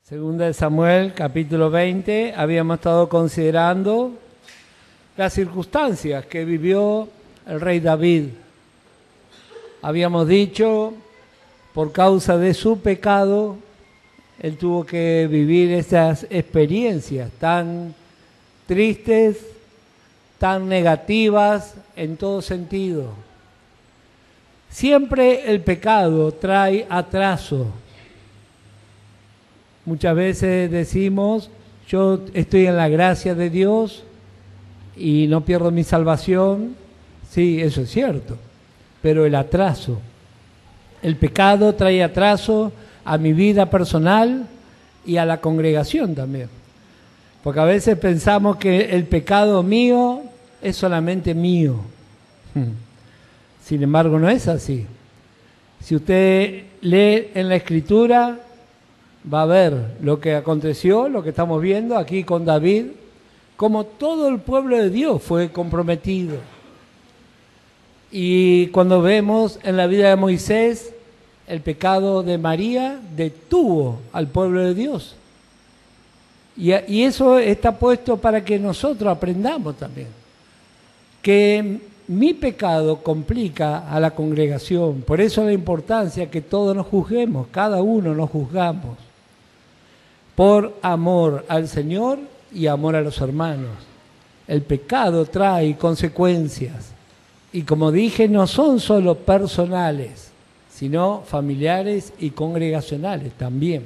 Segunda de Samuel, capítulo 20, habíamos estado considerando las circunstancias que vivió el rey David. Habíamos dicho, por causa de su pecado, él tuvo que vivir esas experiencias tan tristes, tan negativas en todo sentido. Siempre el pecado trae atraso. Muchas veces decimos, yo estoy en la gracia de Dios y no pierdo mi salvación. Sí, eso es cierto, pero el atraso, el pecado trae atraso a mi vida personal y a la congregación también. Porque a veces pensamos que el pecado mío es solamente mío. Sin embargo, no es así. Si usted lee en la Escritura, va a ver lo que aconteció, lo que estamos viendo aquí con David, como todo el pueblo de Dios fue comprometido. Y cuando vemos en la vida de Moisés, el pecado de María detuvo al pueblo de Dios. Y eso está puesto para que nosotros aprendamos también. Que mi pecado complica a la congregación. Por eso la importancia que todos nos juzguemos, cada uno nos juzgamos. Por amor al Señor y amor a los hermanos. El pecado trae consecuencias. Y como dije, no son solo personales, sino familiares y congregacionales también.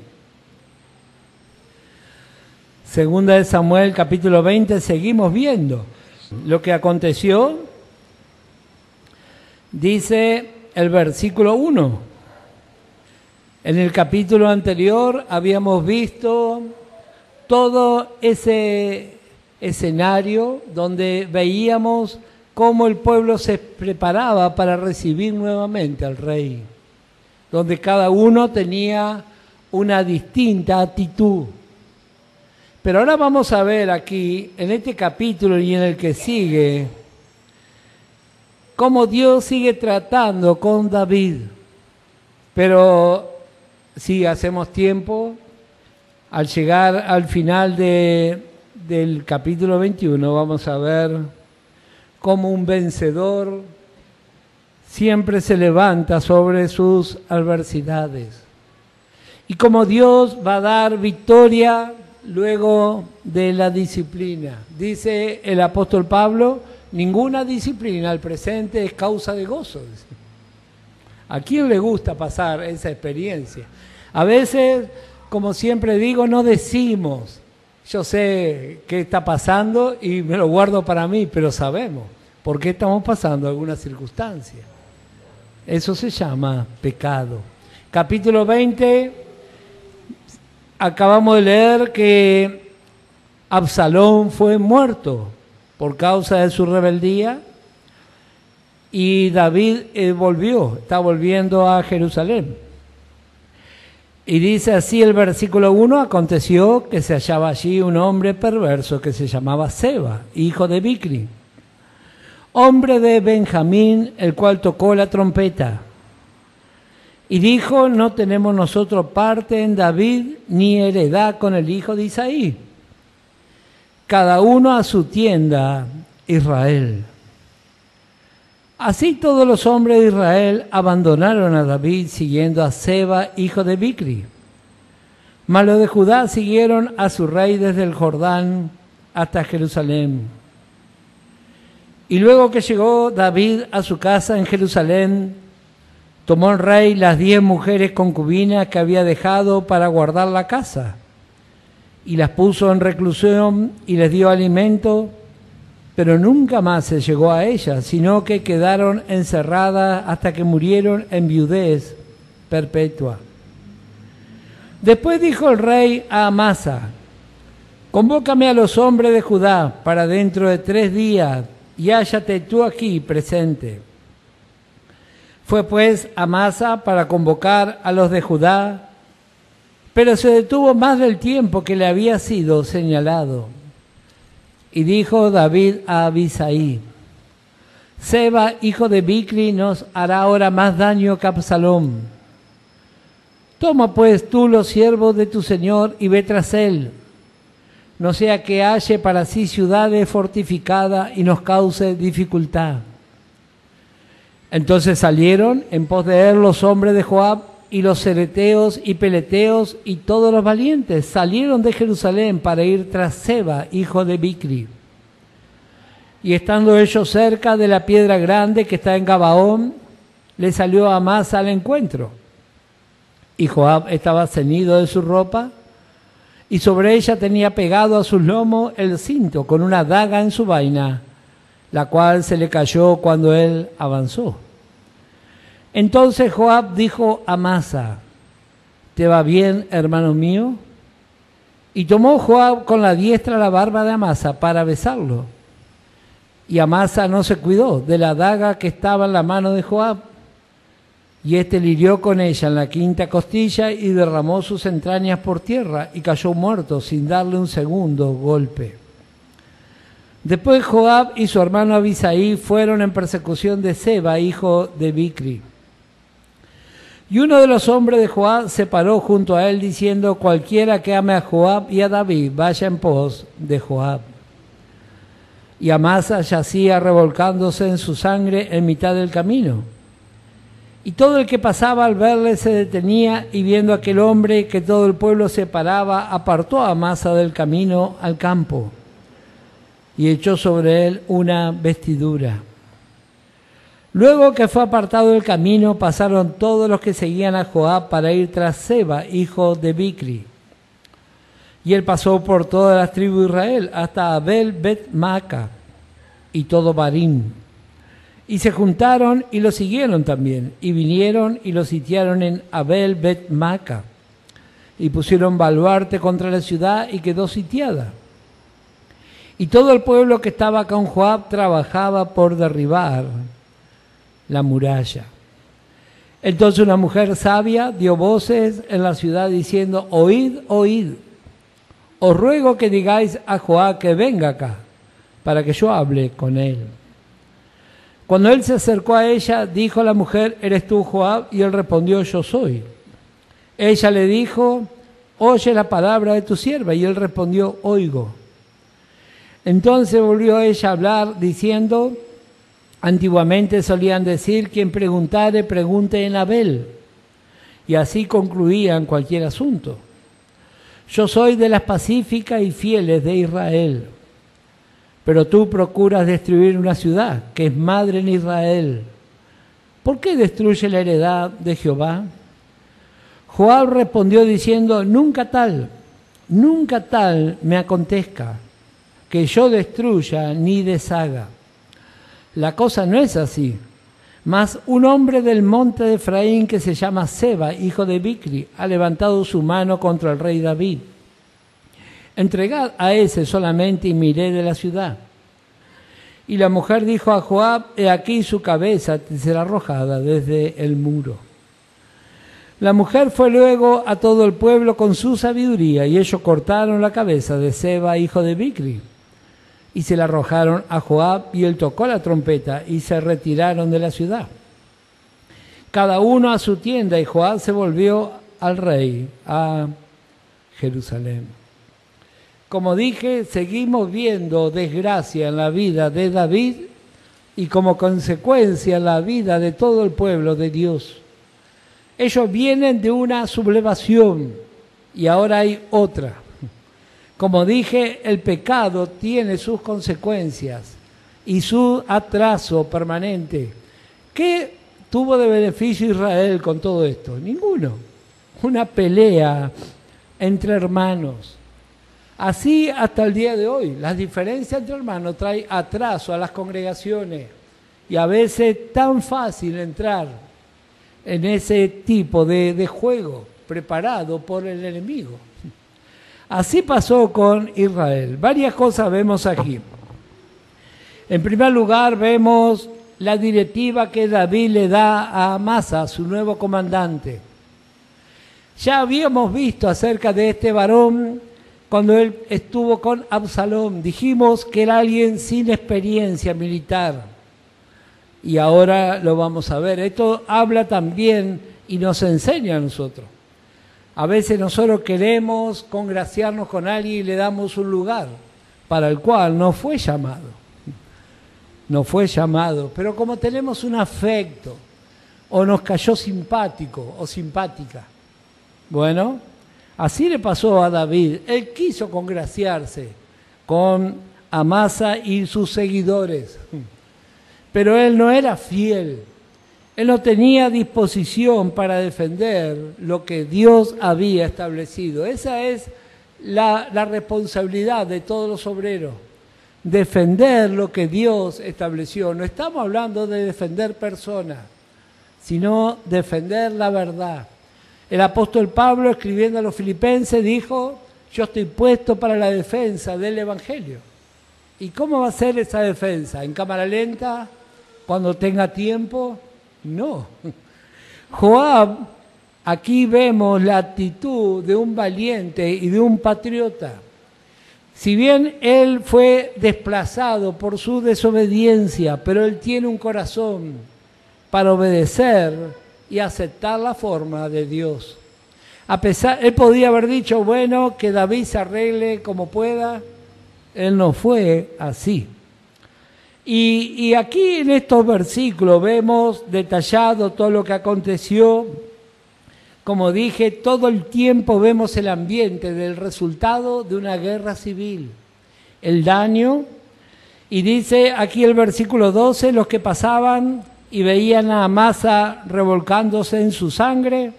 Segunda de Samuel, capítulo 20, seguimos viendo lo que aconteció. Dice el versículo 1. En el capítulo anterior habíamos visto todo ese escenario donde veíamos cómo el pueblo se preparaba para recibir nuevamente al rey, donde cada uno tenía una distinta actitud. Pero ahora vamos a ver aquí, en este capítulo y en el que sigue, cómo Dios sigue tratando con David. Pero si hacemos tiempo, al llegar al final del capítulo 21, vamos a ver cómo un vencedor siempre se levanta sobre sus adversidades. Y cómo Dios va a dar victoria luego de la disciplina. Dice el apóstol Pablo, ninguna disciplina al presente es causa de gozo. ¿A quién le gusta pasar esa experiencia? A veces, como siempre digo, no decimos, yo sé qué está pasando y me lo guardo para mí, pero sabemos por qué estamos pasando alguna circunstancia. Eso se llama pecado. Capítulo 20, acabamos de leer que Absalón fue muerto por causa de su rebeldía y David está volviendo a Jerusalén. Y dice así el versículo 1, aconteció que se hallaba allí un hombre perverso que se llamaba Seba, hijo de Bicri, hombre de Benjamín, el cual tocó la trompeta. Y dijo, no tenemos nosotros parte en David, ni heredad con el hijo de Isaí. Cada uno a su tienda, Israel. Así todos los hombres de Israel abandonaron a David siguiendo a Seba, hijo de Bicri. Mas los de Judá siguieron a su rey desde el Jordán hasta Jerusalén. Y luego que llegó David a su casa en Jerusalén, tomó el rey las 10 mujeres concubinas que había dejado para guardar la casa, y las puso en reclusión y les dio alimento, pero nunca más se llegó a ellas, sino que quedaron encerradas hasta que murieron en viudez perpetua. Después dijo el rey a Amasa, convócame a los hombres de Judá para dentro de 3 días, y hállate tú aquí presente. Fue pues Amasa para convocar a los de Judá, pero se detuvo más del tiempo que le había sido señalado. Y dijo David a Abisai, Seba, hijo de Bicri, nos hará ahora más daño que Absalón. Toma pues tú los siervos de tu señor y ve tras él, no sea que halle para sí ciudades fortificadas y nos cause dificultad. Entonces salieron en pos de él los hombres de Joab y los cereteos y peleteos y todos los valientes salieron de Jerusalén para ir tras Seba, hijo de Bicri. Y estando ellos cerca de la piedra grande que está en Gabaón, le salió Amasa al encuentro. Y Joab estaba ceñido de su ropa, y sobre ella tenía pegado a sus lomos el cinto con una daga en su vaina, la cual se le cayó cuando él avanzó. Entonces Joab dijo a Amasa: ¿te va bien, hermano mío? Y tomó Joab con la diestra la barba de Amasa para besarlo. Y Amasa no se cuidó de la daga que estaba en la mano de Joab, y éste le hirió con ella en la quinta costilla y derramó sus entrañas por tierra y cayó muerto sin darle un segundo golpe. Después Joab y su hermano Abisaí fueron en persecución de Seba, hijo de Bicri. Y uno de los hombres de Joab se paró junto a él diciendo: cualquiera que ame a Joab y a David, vaya en pos de Joab. Y Amasa yacía revolcándose en su sangre en mitad del camino. Y todo el que pasaba al verle se detenía, y viendo aquel hombre que todo el pueblo se paraba, apartó a Amasa del camino al campo y echó sobre él una vestidura. Luego que fue apartado del camino, pasaron todos los que seguían a Joab para ir tras Seba, hijo de Bicri. Y él pasó por todas las tribus de Israel hasta Abel Bet-Maca y todo Barín. Y se juntaron y lo siguieron también, y vinieron y lo sitiaron en Abel Bet-Maca, y pusieron baluarte contra la ciudad y quedó sitiada. Y todo el pueblo que estaba con Joab trabajaba por derribar la muralla. Entonces una mujer sabia dio voces en la ciudad diciendo: oíd, oíd, os ruego que digáis a Joab que venga acá, para que yo hable con él. Cuando él se acercó a ella, dijo la mujer: ¿eres tú, Joab? Y él respondió: yo soy. Ella le dijo: oye la palabra de tu sierva. Y él respondió: oigo. Entonces volvió ella a hablar diciendo: antiguamente solían decir, quien preguntare, pregunte en Abel. Y así concluían cualquier asunto. Yo soy de las pacíficas y fieles de Israel. Pero tú procuras destruir una ciudad que es madre en Israel. ¿Por qué destruye la heredad de Jehová? Joab respondió diciendo: nunca tal me acontezca, que yo destruya ni deshaga. La cosa no es así. Mas un hombre del monte de Efraín que se llama Seba, hijo de Bicri, ha levantado su mano contra el rey David. Entregad a ese solamente y miré de la ciudad. Y la mujer dijo a Joab: he aquí su cabeza te será arrojada desde el muro. La mujer fue luego a todo el pueblo con su sabiduría, y ellos cortaron la cabeza de Seba, hijo de Bicri, y se la arrojaron a Joab, y él tocó la trompeta, y se retiraron de la ciudad, cada uno a su tienda, y Joab se volvió al rey, a Jerusalén. Como dije, seguimos viendo desgracia en la vida de David y como consecuencia en la vida de todo el pueblo de Dios. Ellos vienen de una sublevación y ahora hay otra. Como dije, el pecado tiene sus consecuencias y su atraso permanente. ¿Qué tuvo de beneficio Israel con todo esto? Ninguno. Una pelea entre hermanos. Así hasta el día de hoy, las diferencias entre hermanos traen atraso a las congregaciones y a veces tan fácil entrar en ese tipo de juego preparado por el enemigo. Así pasó con Israel. Varias cosas vemos aquí. En primer lugar, vemos la directiva que David le da a Amasa, su nuevo comandante. Ya habíamos visto acerca de este varón cuando él estuvo con Absalón. Dijimos que era alguien sin experiencia militar. Y ahora lo vamos a ver. Esto habla también y nos enseña a nosotros A veces nosotros queremos congraciarnos con alguien y le damos un lugar para el cual no fue llamado. No fue llamado, pero como tenemos un afecto, o nos cayó simpático o simpática. Bueno, así le pasó a David. Él quiso congraciarse con Amasa y sus seguidores, pero él no era fiel. Él no tenía disposición para defender lo que Dios había establecido. Esa es la responsabilidad de todos los obreros, defender lo que Dios estableció. No estamos hablando de defender personas, sino defender la verdad. El apóstol Pablo, escribiendo a los filipenses, dijo: yo estoy puesto para la defensa del Evangelio. ¿Y cómo va a ser esa defensa? ¿En cámara lenta? ¿Cuando tenga tiempo? No. Joab, aquí vemos la actitud de un valiente y de un patriota. Si bien él fue desplazado por su desobediencia, pero él tiene un corazón para obedecer y aceptar la forma de Dios. Él podía haber dicho, bueno, que David se arregle como pueda. Él no fue así. Y aquí en estos versículos vemos detallado todo lo que aconteció. Como dije, todo el tiempo vemos el ambiente del resultado de una guerra civil, el daño. Y dice aquí el versículo 12, los que pasaban y veían a Amasa revolcándose en su sangre,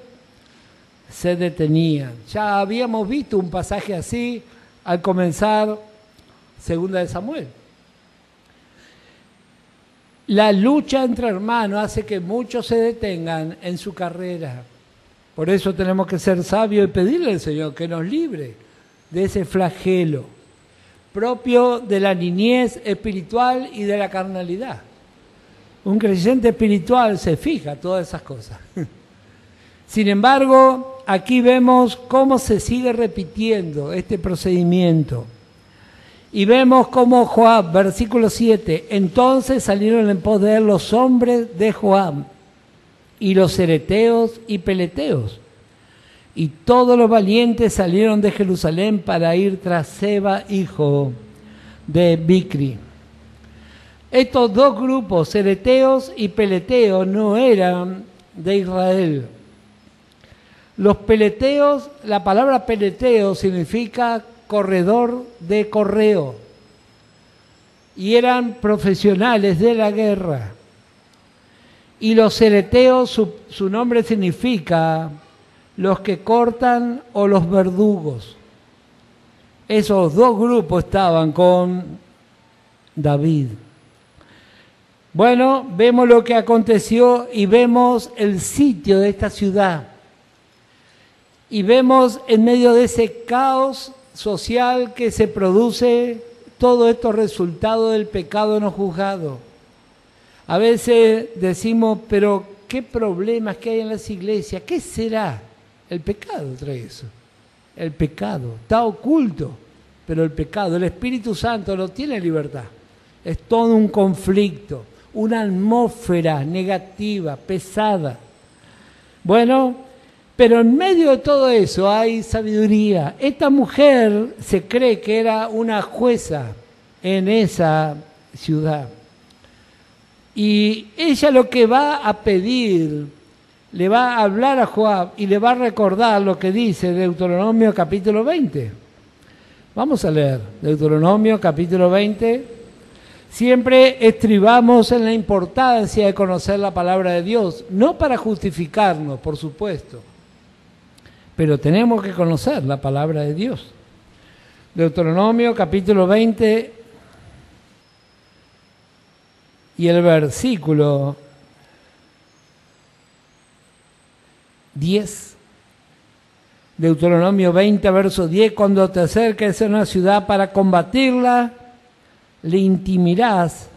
se detenían. Ya habíamos visto un pasaje así al comenzar Segunda de Samuel. La lucha entre hermanos hace que muchos se detengan en su carrera. Por eso tenemos que ser sabios y pedirle al Señor que nos libre de ese flagelo propio de la niñez espiritual y de la carnalidad. Un creyente espiritual se fija todas esas cosas. Sin embargo, aquí vemos cómo se sigue repitiendo este procedimiento. Y vemos cómo Joab, versículo 7, entonces salieron en pos de él los hombres de Joab, y los cereteos y peleteos, y todos los valientes salieron de Jerusalén para ir tras Seba, hijo de Bicri. Estos dos grupos, cereteos y peleteos, no eran de Israel. Los peleteos, la palabra peleteo significa corredor de correo, y eran profesionales de la guerra. Y los cereteos, su nombre significa los que cortan o los verdugos. Esos dos grupos estaban con David. Bueno, vemos lo que aconteció y vemos el sitio de esta ciudad. Y vemos en medio de ese caos social que se produce todo esto resultado del pecado no juzgado. A veces decimos, pero ¿qué problemas que hay en las iglesias? ¿Qué será? El pecado trae eso. El pecado está oculto, pero el pecado, el Espíritu Santo no tiene libertad. Es todo un conflicto, una atmósfera negativa, pesada. Bueno, pero en medio de todo eso hay sabiduría. Esta mujer se cree que era una jueza en esa ciudad. Y ella lo que va a pedir, le va a hablar a Joab y le va a recordar lo que dice Deuteronomio capítulo 20. Vamos a leer Deuteronomio capítulo 20. Siempre estribamos en la importancia de conocer la palabra de Dios, no para justificarnos, por supuesto, pero tenemos que conocer la palabra de Dios. Deuteronomio capítulo 20 y el versículo 10. Deuteronomio 20, verso 10, cuando te acerques a una ciudad para combatirla, le intimirás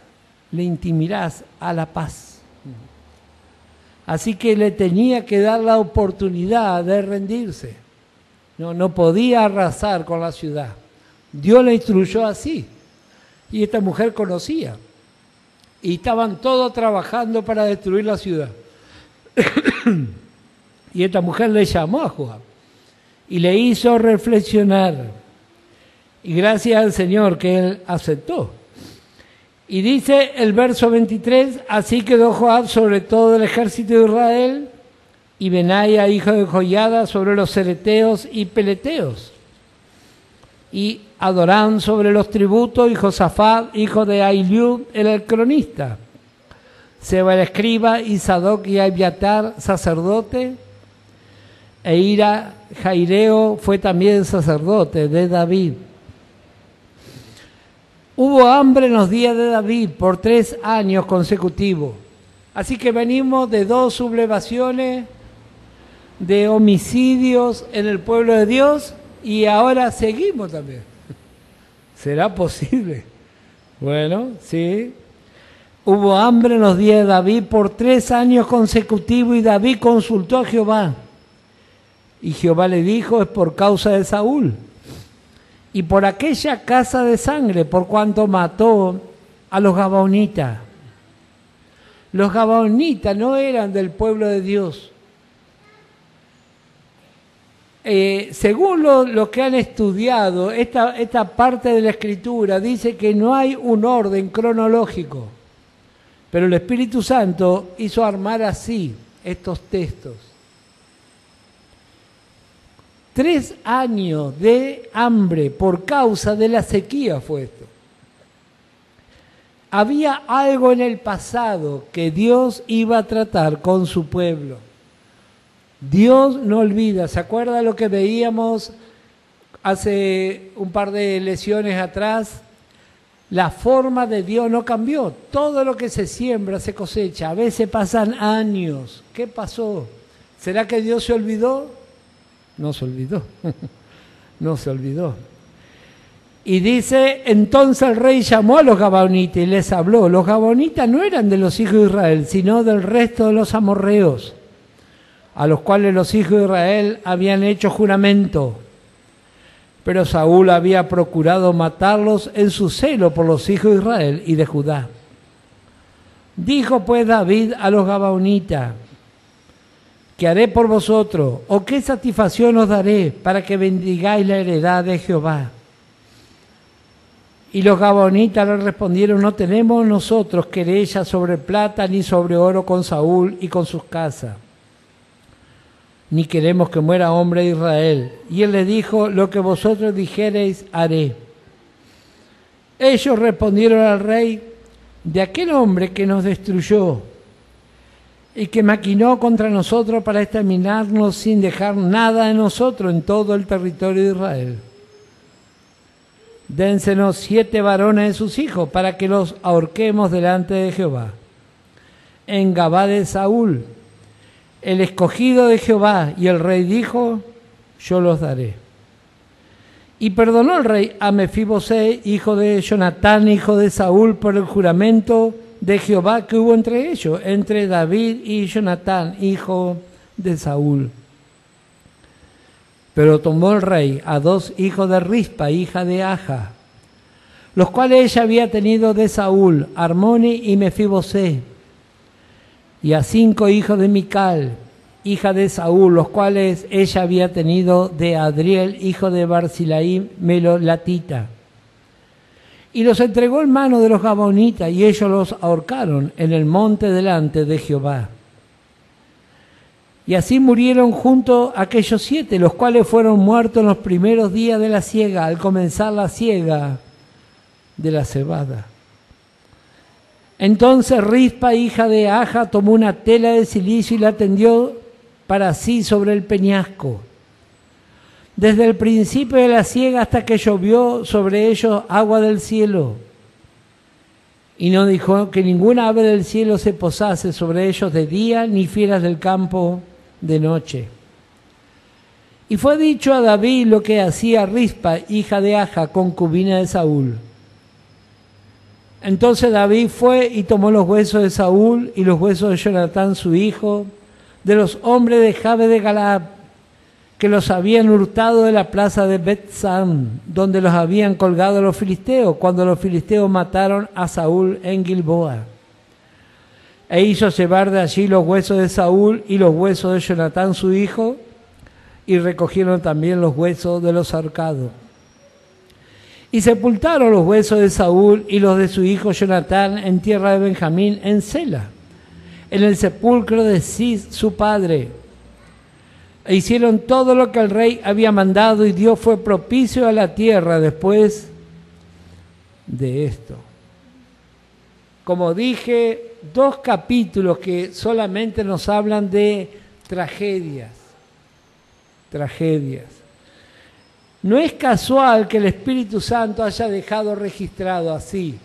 a la paz. Así que le tenía que dar la oportunidad de rendirse. No podía arrasar con la ciudad. Dios le instruyó así. Y esta mujer conocía. Y estaban todos trabajando para destruir la ciudad. Y esta mujer le llamó a Joab. y le hizo reflexionar. Y gracias al Señor que él aceptó. Y dice el verso 23, así quedó Joab sobre todo el ejército de Israel, y Benaia, hijo de Joiada, sobre los cereteos y peleteos, y Adorán sobre los tributos, y Josafat, hijo de Ahiliud, el cronista, Seba el escriba, y Sadoc y Abiatar, sacerdote, e Ira Jaireo fue también sacerdote de David. Hubo hambre en los días de David por 3 años consecutivos. Así que venimos de 2 sublevaciones, de homicidios en el pueblo de Dios, y ahora seguimos también. ¿Será posible? Bueno, sí. Hubo hambre en los días de David por 3 años consecutivos, y David consultó a Jehová. Y Jehová le dijo, es por causa de Saúl y por aquella casa de sangre, por cuanto mató a los gabaonitas. Los gabaonitas no eran del pueblo de Dios. Según lo que han estudiado, esta parte de la Escritura dice que no hay un orden cronológico, pero el Espíritu Santo hizo armar así estos textos. 3 años de hambre por causa de la sequía fue esto. Había algo en el pasado que Dios iba a tratar con su pueblo. Dios no olvida. ¿Se acuerda lo que veíamos hace un par de lecciones atrás? La forma de Dios no cambió. Todo lo que se siembra se cosecha. A veces pasan años. ¿Qué pasó? ¿Será que Dios se olvidó? No se olvidó, no se olvidó. Y dice, entonces el rey llamó a los gabaonitas y les habló. Los gabaonitas no eran de los hijos de Israel, sino del resto de los amorreos, a los cuales los hijos de Israel habían hecho juramento. Pero Saúl había procurado matarlos en su celo por los hijos de Israel y de Judá. Dijo pues David a los gabaonitas, ¿qué haré por vosotros? ¿O qué satisfacción os daré para que bendigáis la heredad de Jehová? Y los gabaonitas le respondieron, no tenemos nosotros querella sobre plata ni sobre oro con Saúl y con sus casas, ni queremos que muera hombre de Israel. Y él les dijo, lo que vosotros dijereis haré. Ellos respondieron al rey, de aquel hombre que nos destruyó y que maquinó contra nosotros para exterminarnos sin dejar nada de nosotros en todo el territorio de Israel. Dénsenos 7 varones de sus hijos para que los ahorquemos delante de Jehová. En Gabá de Saúl, el escogido de Jehová, y el rey dijo, yo los daré. Y perdonó el rey a Mefibosé, hijo de Jonatán, hijo de Saúl, por el juramento de Jehová que hubo entre ellos, entre David y Jonatán, hijo de Saúl. Pero tomó el rey a 2 hijos de Rispa, hija de Aja, los cuales ella había tenido de Saúl, Armoni y Mefibosé, y a 5 hijos de Mical, hija de Saúl, los cuales ella había tenido de Adriel, hijo de Barzilaí, Melolatita. Y los entregó en mano de los gabaonitas, y ellos los ahorcaron en el monte delante de Jehová. Y así murieron junto aquellos 7, los cuales fueron muertos en los primeros días de la siega, al comenzar la siega de la cebada. Entonces Rispa, hija de Aja, tomó una tela de cilicio y la tendió para sí sobre el peñasco, desde el principio de la siega hasta que llovió sobre ellos agua del cielo. Y no dijo que ninguna ave del cielo se posase sobre ellos de día, ni fieras del campo de noche. Y fue dicho a David lo que hacía Rispa, hija de Aja, concubina de Saúl. Entonces David fue y tomó los huesos de Saúl y los huesos de Jonatán su hijo, de los hombres de Jabe de Galaad, que los habían hurtado de la plaza de Bet-San, donde los habían colgado los filisteos, cuando los filisteos mataron a Saúl en Gilboa. E hizo llevar de allí los huesos de Saúl y los huesos de Jonatán su hijo, y recogieron también los huesos de los ahorcados. Y sepultaron los huesos de Saúl y los de su hijo Jonatán en tierra de Benjamín, en Sela, en el sepulcro de Cis, su padre. E hicieron todo lo que el rey había mandado, y Dios fue propicio a la tierra después de esto. Como dije, 2 capítulos que solamente nos hablan de tragedias. Tragedias. No es casual que el Espíritu Santo haya dejado registrado así.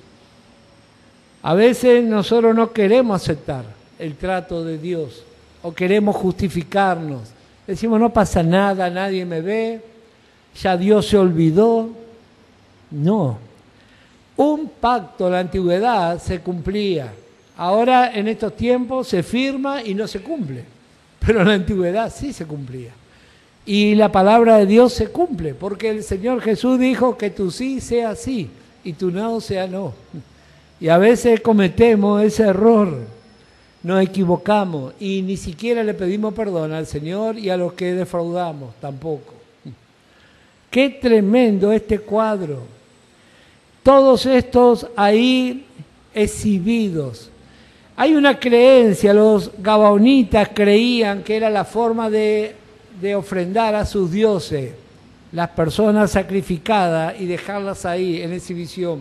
A veces nosotros no queremos aceptar el trato de Dios o queremos justificarnos. Decimos, no pasa nada, nadie me ve, ya Dios se olvidó. No. Un pacto en la antigüedad se cumplía. Ahora en estos tiempos se firma y no se cumple. Pero en la antigüedad sí se cumplía. Y la palabra de Dios se cumple, porque el Señor Jesús dijo que tu sí sea sí y tu no sea no. Y a veces cometemos ese error, nos equivocamos y ni siquiera le pedimos perdón al Señor y a los que defraudamos tampoco. Qué tremendo este cuadro. Todos estos ahí exhibidos. Hay una creencia, los gabaonitas creían que era la forma de ofrendar a sus dioses, las personas sacrificadas, y dejarlas ahí en exhibición.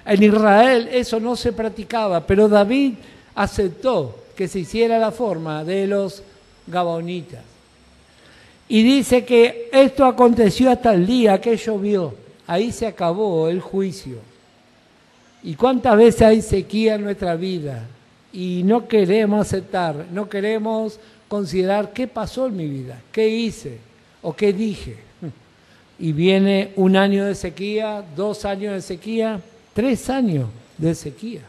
En Israel eso no se practicaba, pero David aceptó que se hiciera la forma de los gabaonitas. Y dice que esto aconteció hasta el día que llovió. Ahí se acabó el juicio. ¿Y cuántas veces hay sequía en nuestra vida? Y no queremos aceptar, no queremos considerar qué pasó en mi vida, qué hice o qué dije. Y viene 1 año de sequía, 2 años de sequía, 3 años de sequía.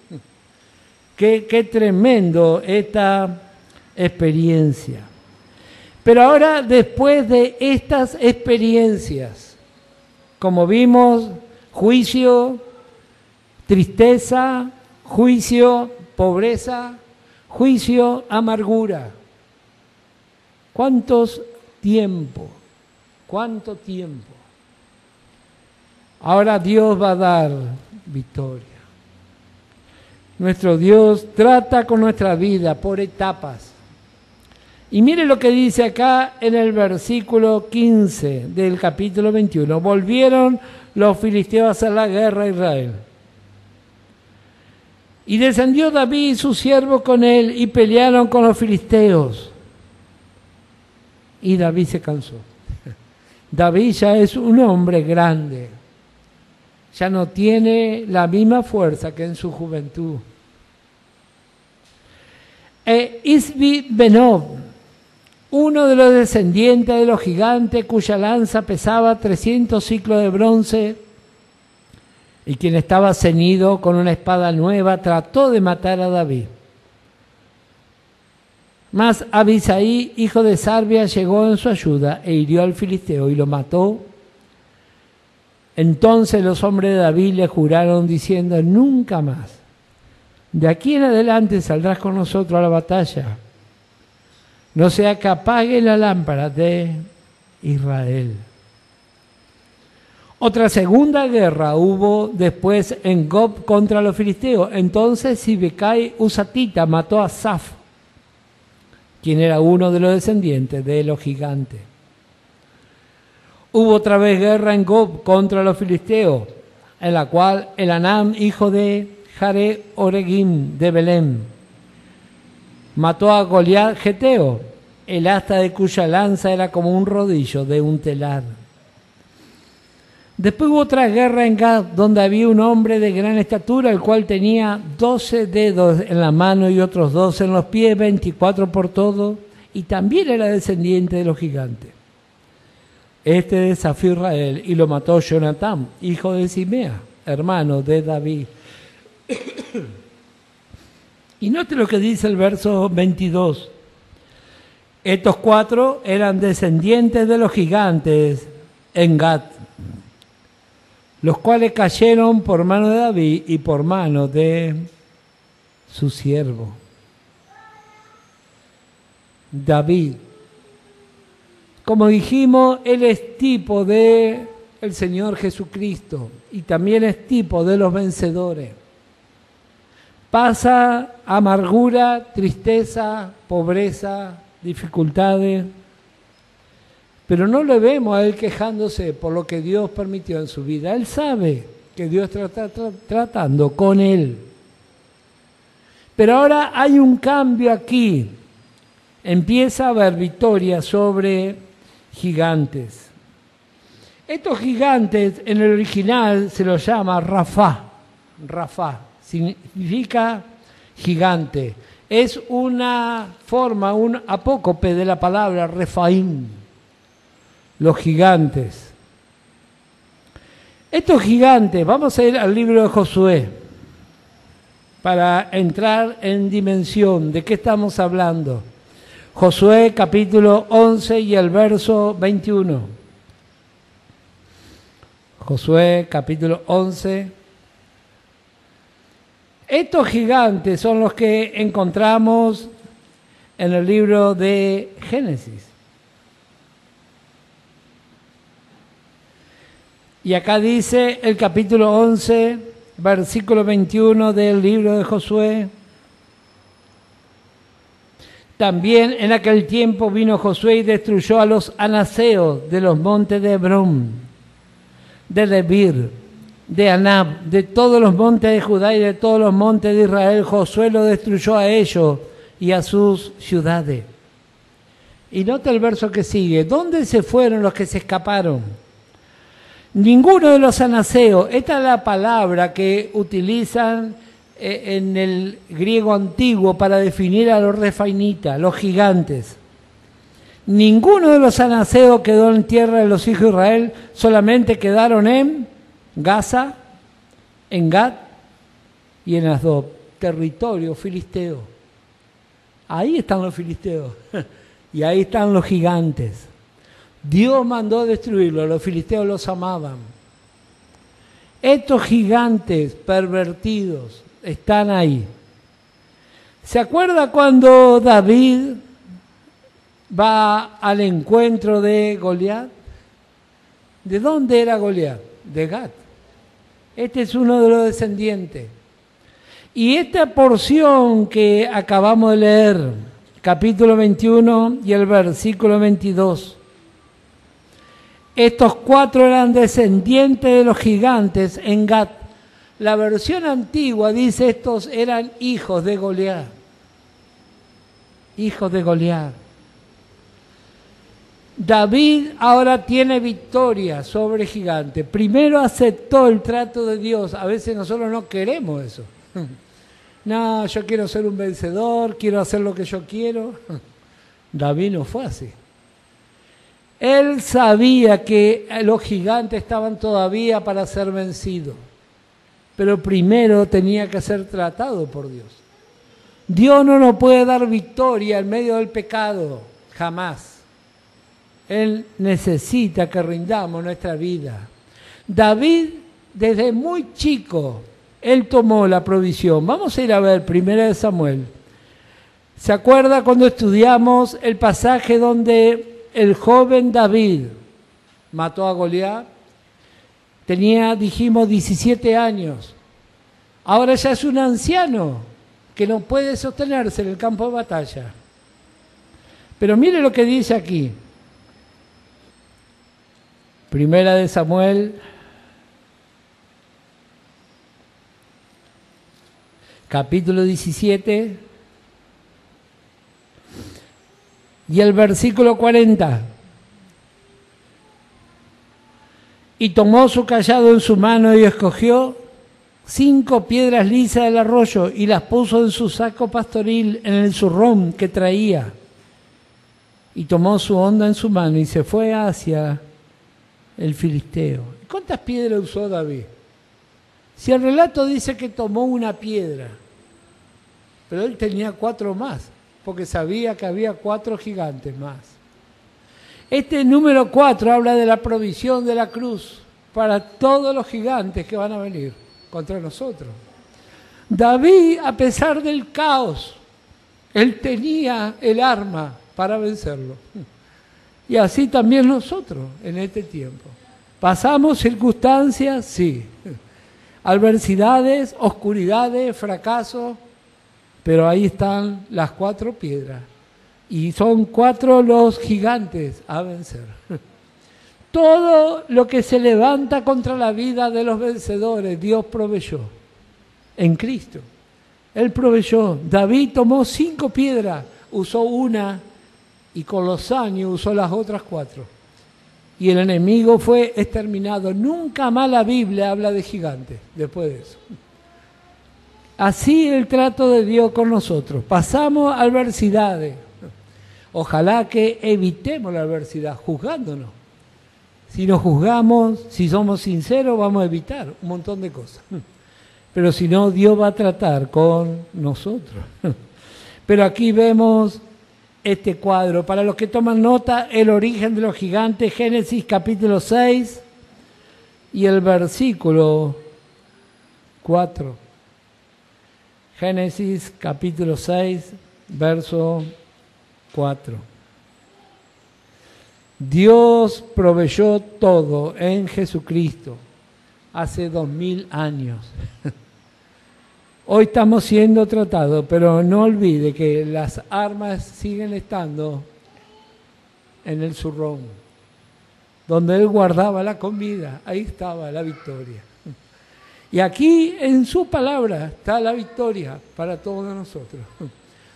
Qué tremendo esta experiencia. Pero ahora, después de estas experiencias, como vimos, juicio, tristeza, juicio, pobreza, juicio, amargura. ¿Cuánto tiempo? ¿Cuánto tiempo? Ahora Dios va a dar victoria. Nuestro Dios trata con nuestra vida por etapas. Y mire lo que dice acá en el versículo 15 del capítulo 21. Volvieron los filisteos a hacer la guerra a Israel. Y descendió David y su siervo con él y pelearon con los filisteos. Y David se cansó. David ya es un hombre grande. Ya no tiene la misma fuerza que en su juventud. Isbi Benob, uno de los descendientes de los gigantes cuya lanza pesaba 300 ciclos de bronce y quien estaba ceñido con una espada nueva, trató de matar a David. Mas Abisaí, hijo de Sarbia, llegó en su ayuda e hirió al filisteo y lo mató. Entonces los hombres de David le juraron diciendo, nunca más, de aquí en adelante saldrás con nosotros a la batalla, no sea que apague la lámpara de Israel. Otra segunda guerra hubo después en Gob contra los filisteos. Entonces Sibecai Usatita mató a Saf, quien era uno de los descendientes de los gigantes. Hubo otra vez guerra en Gob contra los filisteos, en la cual Elanam, hijo de Jare Oregim de Belén, mató a Goliat Geteo, el asta de cuya lanza era como un rodillo de un telar. Después hubo otra guerra en Gad, donde había un hombre de gran estatura, el cual tenía 12 dedos en la mano y otros 12 en los pies, 24 por todo, y también era descendiente de los gigantes. Este desafió a Israel y lo mató Jonatán, hijo de Simea, hermano de David. Y note lo que dice el verso 22. Estos 4 eran descendientes de los gigantes en Gad, los cuales cayeron por mano de David y por mano de su siervo. David Como dijimos, Él es tipo de el Señor Jesucristo y también es tipo de los vencedores. Pasa amargura, tristeza, pobreza, dificultades, pero no le vemos a Él quejándose por lo que Dios permitió en su vida. Él sabe que Dios está tratando con Él. Pero ahora hay un cambio aquí. Empieza a haber victoria sobre gigantes. Estos gigantes en el original se los llama Rafá. Rafá significa gigante. Es una forma, un apócope de la palabra Refaim. Los gigantes. Estos gigantes, vamos a ir al libro de Josué para entrar en dimensión de qué estamos hablando. Josué capítulo 11 y el verso 21. Josué capítulo 11. Estos gigantes son los que encontramos en el libro de Génesis. Y acá dice el capítulo 11, versículo 21 del libro de Josué. También en aquel tiempo vino Josué y destruyó a los anaseos de los montes de Hebrón, de Debir, de Anab, de todos los montes de Judá y de todos los montes de Israel. Josué lo destruyó a ellos y a sus ciudades. Y nota el verso que sigue. ¿Dónde se fueron los que se escaparon? Ninguno de los anaseos. Esta es la palabra que utilizan en el griego antiguo para definir a los refainitas, los gigantes. Ninguno de los anaseos quedó en tierra de los hijos de Israel, solamente quedaron en Gaza, en Gat y en Asdod, territorio filisteo. Ahí están los filisteos y ahí están los gigantes. Dios mandó destruirlos, los filisteos los amaban. Estos gigantes pervertidos están ahí. ¿Se acuerda cuando David va al encuentro de Goliat? ¿De dónde era Goliat? De Gat. Este es uno de los descendientes. Y esta porción que acabamos de leer, capítulo 21 y el versículo 22, estos 4 eran descendientes de los gigantes en Gat. La versión antigua dice estos eran hijos de Goliat. Hijos de Goliat. David ahora tiene victoria sobre gigantes. Primero aceptó el trato de Dios. A veces nosotros no queremos eso. No, yo quiero ser un vencedor, quiero hacer lo que yo quiero. David no fue así. Él sabía que los gigantes estaban todavía para ser vencidos. Pero primero tenía que ser tratado por Dios. Dios no nos puede dar victoria en medio del pecado, jamás. Él necesita que rindamos nuestra vida. David, desde muy chico, él tomó la provisión. Vamos a ir a ver 1 Samuel. ¿Se acuerda cuando estudiamos el pasaje donde el joven David mató a Goliat? Tenía, dijimos, 17 años. Ahora ya es un anciano que no puede sostenerse en el campo de batalla. Pero mire lo que dice aquí. 1 Samuel, capítulo 17, y el versículo 40. Y tomó su cayado en su mano y escogió 5 piedras lisas del arroyo y las puso en su saco pastoril en el zurrón que traía. Y tomó su honda en su mano y se fue hacia el filisteo. ¿Cuántas piedras usó David? Si el relato dice que tomó una piedra, pero él tenía 4 más, porque sabía que había 4 gigantes más. Este número 4 habla de la provisión de la cruz para todos los gigantes que van a venir contra nosotros. David, a pesar del caos, él tenía el arma para vencerlo. Y así también nosotros en este tiempo. ¿Pasamos circunstancias? Sí. Adversidades, oscuridades, fracasos, pero ahí están las 4 piedras. Y son 4 los gigantes a vencer. Todo lo que se levanta contra la vida de los vencedores, Dios proveyó en Cristo. Él proveyó. David tomó 5 piedras, usó una y con los años usó las otras 4. Y el enemigo fue exterminado. Nunca más la Biblia habla de gigantes después de eso. Así el trato de Dios con nosotros. Pasamos adversidades. Ojalá que evitemos la adversidad juzgándonos. Si nos juzgamos, si somos sinceros, vamos a evitar un montón de cosas. Pero si no, Dios va a tratar con nosotros. Pero aquí vemos este cuadro. Para los que toman nota, el origen de los gigantes, Génesis capítulo 6 y el versículo 4. Génesis capítulo 6, verso 4. Dios proveyó todo en Jesucristo hace 2000 años. Hoy estamos siendo tratados, pero no olvide que las armas siguen estando en el zurrón. Donde Él guardaba la comida, ahí estaba la victoria. Y aquí en su palabra está la victoria para todos nosotros.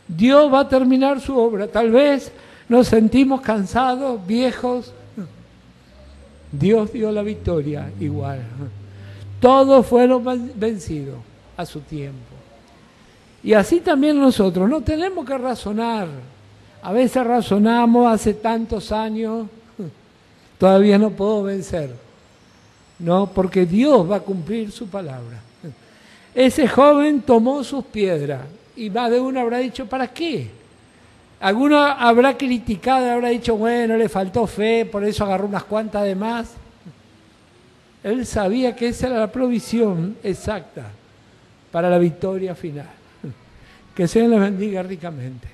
Dios va a terminar su obra. Tal vez nos sentimos cansados, viejos. Dios dio la victoria igual. Todos fueron vencidos a su tiempo. Y así también nosotros, no tenemos que razonar. A veces razonamos hace tantos años, todavía no puedo vencer. No, porque Dios va a cumplir su palabra. Ese joven tomó sus piedras y más de uno habrá dicho, ¿para qué? Alguno habrá criticado, habrá dicho, bueno, le faltó fe, por eso agarró unas cuantas de más. Él sabía que esa era la provisión exacta para la victoria final. Que el Señor les bendiga ricamente.